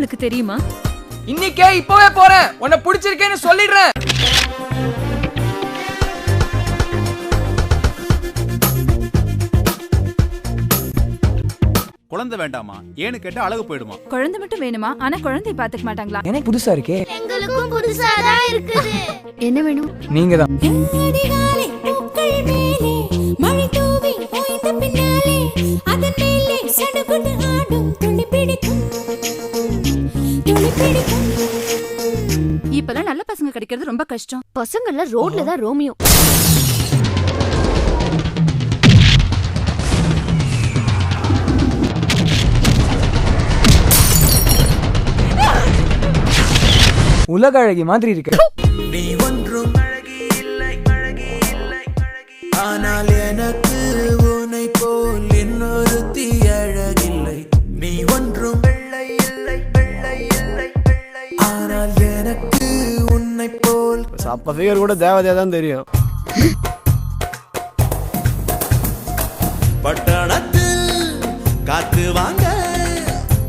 அவளுக்கு தெரியுமா? இன்னைக்கே இப்பவே போறேன். உன்னை பிடிச்சிருக்கேன்னு சொல்லிடுறேன். குழந்தை வேண்டாமா? ஏன்னு கேட்டா அழகு போயிடுமா? குழந்தை மட்டும் வேணுமா? ஆனா குழந்தை பாத்துக்க மாட்டாங்களா? எனக்கு புதுசா இருக்கே. எங்களுக்கும் புதுசா தான் இருக்குது. என்ன வேணும்? நீங்க தான். அதிகாலை பூக்கள் மேலே மழை தூவி ஓய்ந்த பின்னாலே அதன் மேலே சடுகுடு ஆடும் துளி பிடிக்கும். இப்பெல்லாம் நல்ல பசங்க கிடைக்கிறது ரொம்ப கஷ்டம். பசங்கள்ல ரோட்ல தான் ரோமியோ. உலக அழகி மாதிரி இருக்கு. நீ ஒன்றும் அழகி இல்லை, அழகி இல்லை, ஆனால் எனக்கு உன்னை போல் இன்னொருத்தி அழகில்லை. நீ ஒன்றும் வெள்ளை இல்லை, வெள்ளை இல்லை, வெள்ளை, ஆனால் எனக்கு உன்னை போல். அப்ப ஃபிகர் கூட தேவதையா தான் தெரியும். பட்டணத்தில் காத்து வாங்க,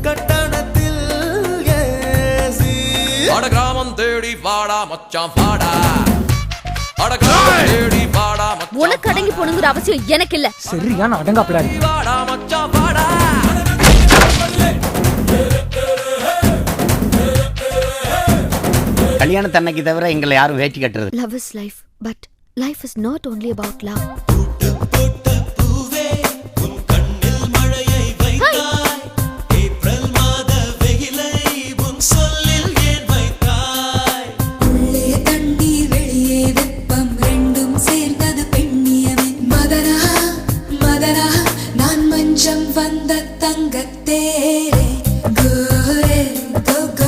கட்டணத்தில் ஏசி. அட கிராமம் தேடி வாடா மச்சான் வாடா. அட கிராமம் தேடி வாடா மச்சான். உனக்கு அடங்கி போணுங்கிற அவசியம் எனக்கு இல்ல. சரியான அடங்காப்படா இருக்கு. வாடா மச்சான் வாடா. கல்யாணத்தன்னைக்கு தவிர எங்களை யாரும் வேட்டி கட்டுறது. Love is life, but life is not only about love. உள்ளே தண்ணீர் வெளியே வெப்பம் ரெண்டும் சேர்ந்தது பெண்ணியமே. மதனா மதனா நான் மஞ்சம் வந்த தங்கத்தேரே. கோரே கோ